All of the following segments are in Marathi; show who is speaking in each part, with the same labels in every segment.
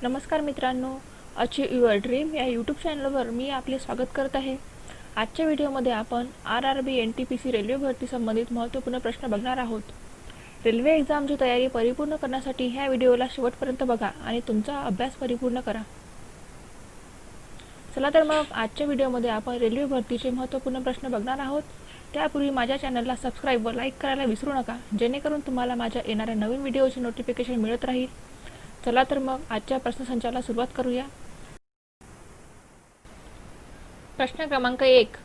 Speaker 1: नमस्कार मित्रांनो, अचीव युअर ड्रीम या यूट्यूब चॅनलवर मी आपले स्वागत करत आहे। आजच्या व्हिडिओमध्ये आपण RRB NTPC रेल्वे भरती संबंधित महत्त्वपूर्ण प्रश्न बघणार आहोत। रेल्वे एक्झामची तयारी परिपूर्ण करण्यासाठी ह्या व्हिडिओला शेवटपर्यंत बघा आणि तुमचा अभ्यास परिपूर्ण करा। चला तर मग आजच्या व्हिडिओमध्ये आपण रेल्वे भरतीचे महत्त्वपूर्ण प्रश्न बघणार आहोत। त्यापूर्वी माझ्या चॅनलला सबस्क्राइब व लाईक करायला विसरू नका, जेणेकरून तुम्हाला माझ्या येणाऱ्या नवीन व्हिडिओचे नोटिफिकेशन मिळत राहील। चला तर मग आजच्या प्रश्नसंचाला सुरुवात करूया। प्रश्न क्रमांक 1,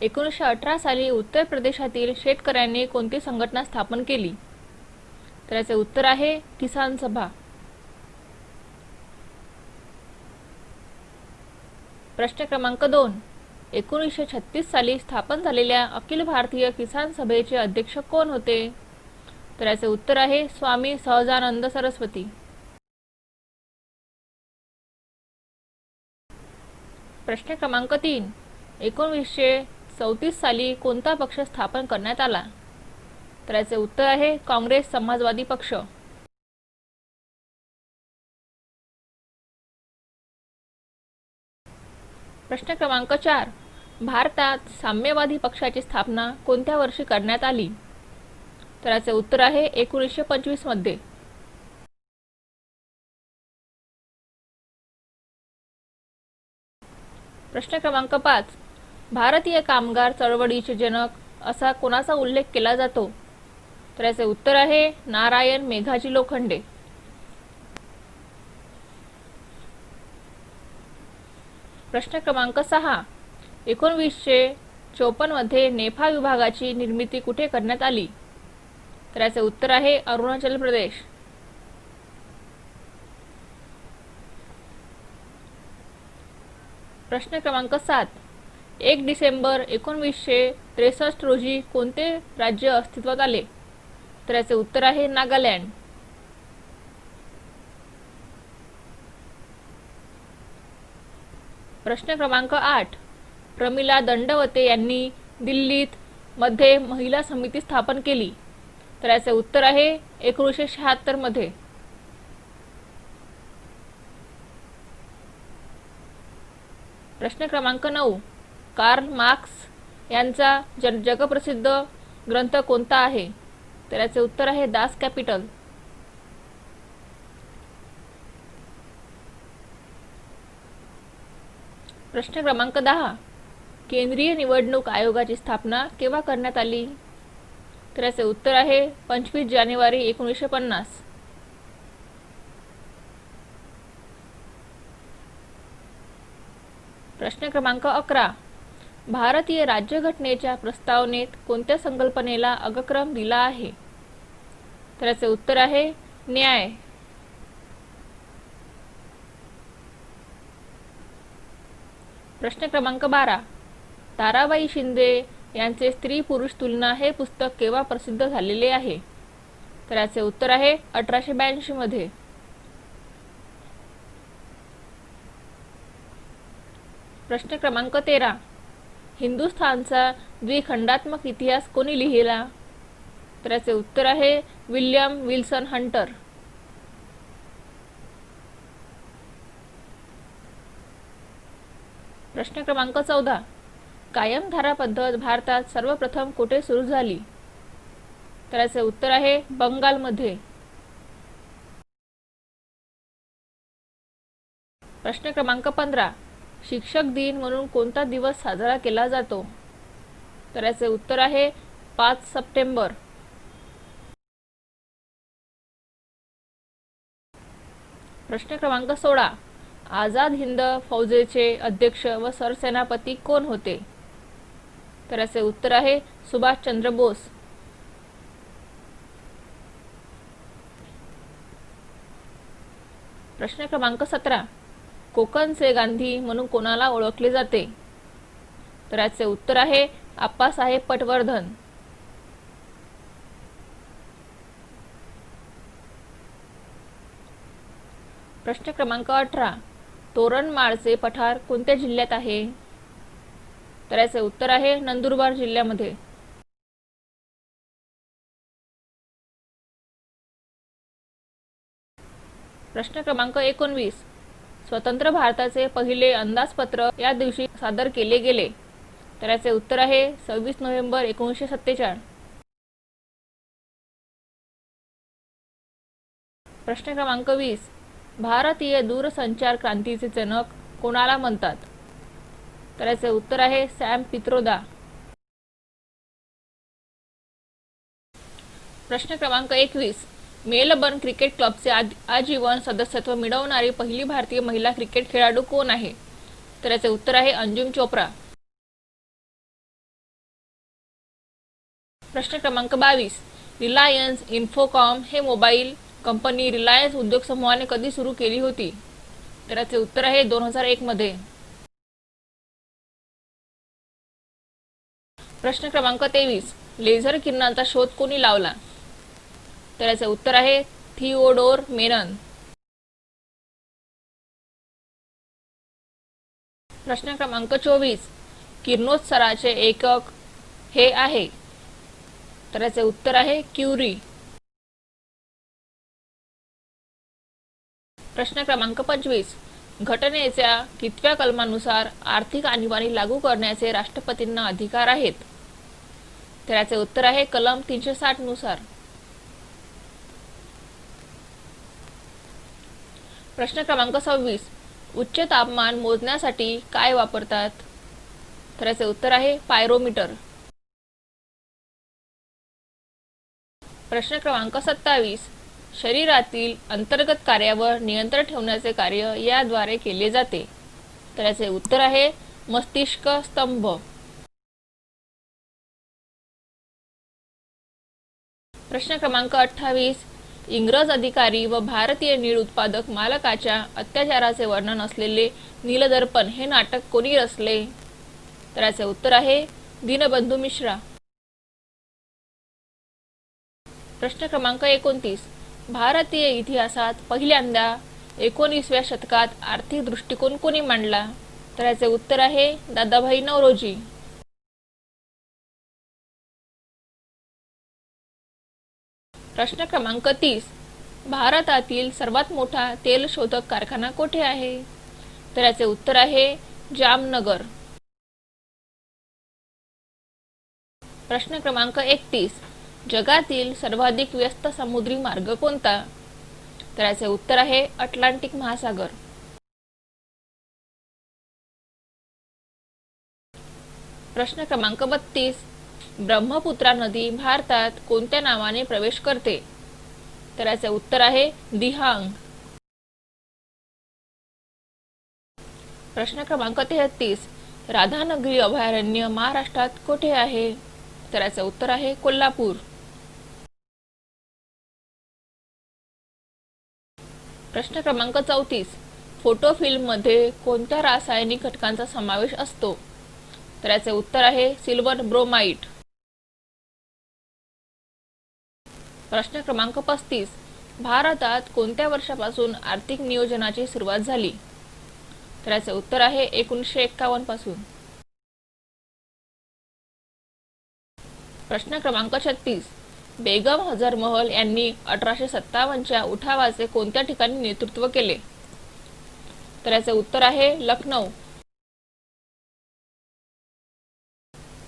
Speaker 1: 1918 साली उत्तर प्रदेशातील शेतकऱ्यांनी कोणती संघटना स्थापन केली? तर याचे उत्तर आहे किसान सभा। प्रश्न क्रमांक 2, 1936 साली स्थापन झालेल्या अखिल भारतीय किसान सभेचे अध्यक्ष कोण होते? तर याचे उत्तर आहे स्वामी सहजानंद सरस्वती। प्रश्न क्रमांक 3, 1934 साली कोणता पक्ष स्थापन करण्यात आला? तर याचे उत्तर आहे काँग्रेस समाजवादी पक्ष। प्रश्न क्रमांक 4, भारतात साम्यवादी पक्षाची स्थापना कोणत्या वर्षी करण्यात आली? तर याचे उत्तर आहे 1925 मध्ये। प्रश्न क्रमांक 5, भारतीय कामगार चळवळीचे जनक असा कोणाचा उल्लेख केला जातो? तर याचे उत्तर आहे नारायण मेघाजी लोखंडे। प्रश्न क्रमांक 6, 1954 मध्ये नेफा विभागाची निर्मिती कुठे करण्यात आली? तर याचे उत्तर आहे अरुणाचल प्रदेश। प्रश्न क्रमांक 7, 1 डिसेंबर 1963 रोजी कोणते राज्य अस्तित्वात आले? तर याचे उत्तर आहे नागालँड। प्रश्न क्रमांक 8, प्रमिला दंडवते यांनी दिल्लीत मध्ये महिला समिती स्थापन केली? तर याचे उत्तर आहे 1976 मध्ये। प्रश्न क्रमांक 9, कार्ल मार्क्स यांचा जगप्रसिद्ध ग्रंथ कोणता आहे? तर याचे उत्तर आहे दास कॅपिटल। प्रश्न क्रमांक 10, केंद्रीय निवडणूक आयोगाची स्थापना केव्हा करण्यात आली? तर याचे उत्तर आहे 25 जानेवारी 1950। प्रश्न क्रमांक 11, भारतीय राज्यघटनेच्या प्रस्तावनेत कोणत्या संकल्पनेला अग्रक्रम दिला आहे? तर याचे उत्तर आहे न्याय। प्रश्न क्रमांक 12, ताराबाई शिंदे यांचे स्त्री पुरुष तुलना हे पुस्तक केव्हा प्रसिद्ध झालेले आहे? तर याचे उत्तर आहे 1882 मध्ये। प्रश्न क्रमांक 13, हिंदुस्थानचा द्विखंडात्मक इतिहास कोणी लिहिला? तर याचे उत्तर आहे विल्यम विल्सन हंटर। प्रश्न क्रमांक 14, कायमधारा पद्धत भारतात सर्वप्रथम कुठे सुरू झाली? तर याचे उत्तर आहे बंगालमध्ये। प्रश्न क्रमांक 15, शिक्षक दिन म्हणून कोणता दिवस साजरा केला जातो? तर याचे उत्तर आहे 5 सप्टेंबर। प्रश्न क्रमांक 16, आझाद हिंद फौजेचे अध्यक्ष व सरसेनापती कोण होते? तर याचे उत्तर आहे सुभाषचंद्र बोस। प्रश्न क्रमांक 17, कोकणचे गांधी म्हणून कोणाला ओळखले जाते? तर याचे उत्तर आहे आप्पासाहेब पटवर्धन। प्रश्न क्रमांक 18, तोरणमाळचे पठार कोणत्या जिल्ह्यात आहे? तर याचे उत्तर आहे नंदुरबार जिल्ह्यामध्ये। प्रश्न क्रमांक 19, स्वतंत्र भारताचे पहिले अंदाजपत्र या दिवशी सादर केले गेले? तर याचे उत्तर आहे 26 नोव्हेंबर 1947. प्रश्न क्रमांक 20. भारतीय दूरसंचार क्रांतीचे जनक कोणाला म्हणतात? तर याचे उत्तर आहे सॅम पित्रोदा. प्रश्न क्रमांक 21. मेलबर्न क्रिकेट क्लबचे आजीवन सदस्यत्व मिळवणारी पहिली भारतीय महिला क्रिकेट खेळाडू कोण आहे? तर याचे उत्तर आहे अंजुम चोप्रा. प्रश्न क्रमांक 22. रिलायन्स इन्फोकॉम हे मोबाईल कंपनी रिलायन्स उद्योग समूहाने कधी सुरू केली होती? तर याचे उत्तर आहे 2001 मध्ये. प्रश्न क्रमांक 23. लेझर किरणांचा शोध कोणी लावला? तर याचे उत्तर आहे थिओडोर मेनन. प्रश्न क्रमांक 24. किरणोत्सर्गाचे एकक हे आहे? तर याचे उत्तर आहे क्युरी. प्रश्न क्रमांक 25. घटनेच्या कितव्या कलमानुसार आर्थिक आणीबाणी लागू करण्याचे राष्ट्रपतींना अधिकार आहेत? तर याचे उत्तर आहे कलम 360 नुसार. प्रश्न क्रमांक 26. उच्च तापमान मोजण्यासाठी काय वापरतात? तर याचे उत्तर आहे पायरोमीटर. प्रश्न क्रमांक 27. शरीरातील अंतर्गत कार्यावर नियंत्रण ठेवण्याचे कार्य याद्वारे केले जाते? तर याचे उत्तर आहे मस्तिष्क स्तंभ. प्रश्न क्रमांक 28. इंग्रज अधिकारी व भारतीय नीळ उत्पादक मालकाच्या अत्याचाराचे वर्णन असलेले नीलदर्पण हे नाटक कोणी रचले? तर याचे उत्तर आहे दीनबंधू मिश्रा. प्रश्न क्रमांक 29. भारतीय इतिहासात पहिल्यांदा 19व्या शतकात आर्थिक दृष्टिकोन कोणी मांडला? तर याचे उत्तर आहे दादाभाई नौरोजी. प्रश्न क्रमांक 30. भारतातील सर्वात मोठा तेल शोधक कारखाना कोठे आहे? तर याचे उत्तर आहे जामनगर. प्रश्न क्रमांक 31. जगातील सर्वाधिक व्यस्त समुद्री मार्ग कोणता? तर याचे उत्तर आहे अटलांटिक महासागर. प्रश्न क्रमांक 32. ब्रह्मपुत्रा नदी भारतात कोणत्या नावाने प्रवेश करते? तर याचे उत्तर आहे दिहांग. प्रश्न क्रमांक 33. राधानगरी अभयारण्य महाराष्ट्रात कोठे आहे? तर याचे उत्तर आहे कोल्हापूर. प्रश्न क्रमांक 34. फोटो फिल्म मध्ये कोणत्या रासायनिक घटकांचा समावेश असतो? तर याचे उत्तर आहे सिल्वर ब्रोमाइड. प्रश्न क्रमांक 35. भारतात कोणत्या वर्षापासून आर्थिक नियोजनाची सुरुवात झाली? तर याचे उत्तर आहे 1951 पासून. प्रश्न क्रमांक 36. बेगम हजर महल यांनी 1857च्या उठावाचे कोणत्या ठिकाणी नेतृत्व केले? तर याचे उत्तर आहे लखनौ.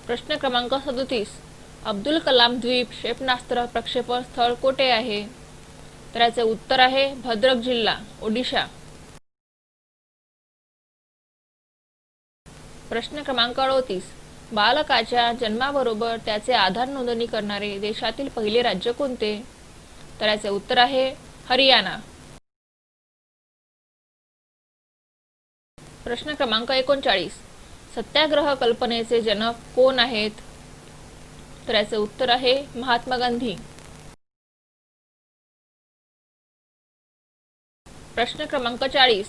Speaker 1: प्रश्न क्रमांक 37. अब्दुल कलाम द्वीप क्षेपणास्त्र प्रक्षेपण स्थळ कोठे आहे? तर याचे उत्तर आहे भद्रक जिल्हा, ओडिशा. प्रश्न क्रमांक 38. बालकाच्या जन्माबरोबर त्याचे आधार नोंदणी करणारे देशातील पहिले राज्य कोणते? तर याचे उत्तर आहे हरियाणा. प्रश्न क्रमांक 39. सत्याग्रह कल्पनेचे जनक कोण आहेत? तर याचे उत्तर आहे महात्मा गांधी. प्रश्न क्रमांक 40.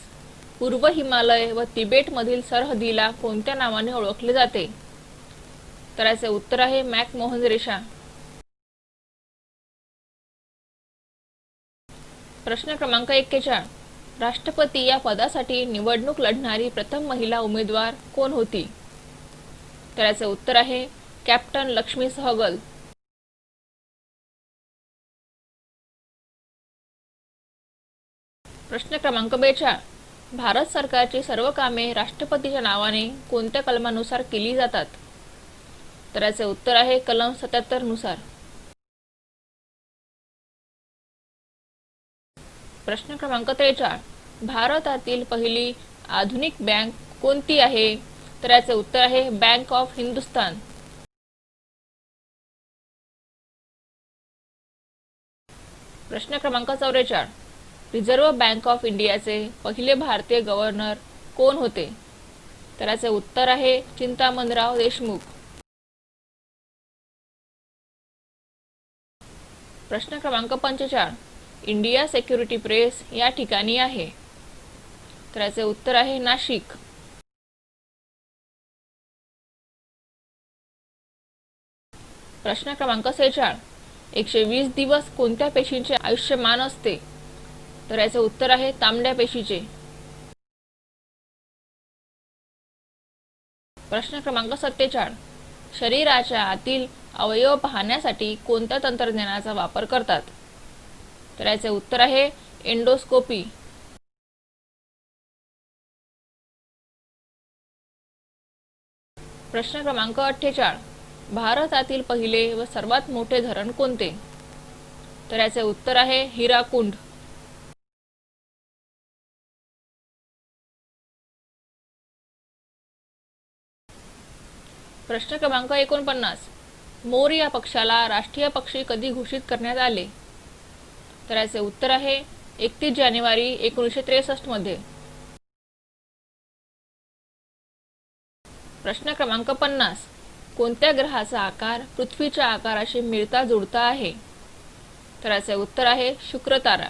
Speaker 1: पूर्व हिमालय व तिबेटमधील सरहद्दीला कोणत्या नावाने ओळखले जाते? तर याचे उत्तर आहे मॅकमोहन रेषा. प्रश्न क्रमांक 41. राष्ट्रपती या पदासाठी निवडणूक लढणारी प्रथम महिला उमेदवार कोण होती? तर याचे उत्तर आहे कॅप्टन लक्ष्मी सहगल. प्रश्न क्रमांक 42. भारत सरकारची सर्व कामे राष्ट्रपतीच्या नावाने कोणत्या कलमानुसार केली जातात? तर याचे उत्तर आहे कलम 77 नुसार. प्रश्न क्रमांक 43. भारतातील पहिली आधुनिक बँक कोणती आहे? तर याचे उत्तर आहे बँक ऑफ हिंदुस्तान. प्रश्न क्रमांक 44. रिझर्व्ह बँक ऑफ इंडियाचे पहिले भारतीय गव्हर्नर कोण होते? तर याचे उत्तर आहे चिंतामणराव देशमुख. प्रश्न क्रमांक 45. इंडिया सिक्युरिटी प्रेस या ठिकाणी आहे. तर याचे उत्तर आहे नाशिक. प्रश्न क्रमांक 46. 120 दिवस कोणत्या पेशींचे आयुष्यमान असते? तर याचे उत्तर आहे तांबड्या पेशीचे. प्रश्न क्रमांक 47. शरीराच्या आतील अवयव पाहण्यासाठी कोणत्या तंत्रज्ञानाचा वापर करतात? तर याचे उत्तर आहे एंडोस्कोपी. प्रश्न क्रमांक 48. भारतातील पहिले व सर्वात मोठे धरण कोणते? तर याचे उत्तर आहे हिराकुंड. प्रश्न क्रमांक 49. मोर या पक्षाला राष्ट्रीय पक्षी कधी घोषित करण्यात आले? तर याचे उत्तर आहे 31 जानेवारी 1963 मध्ये. प्रश्न क्रमांक 50. कोणत्या ग्रहाचा आकार पृथ्वीच्या आकाराशी मिळता जुळता आहे? तर याचे उत्तर आहे शुक्र तारा.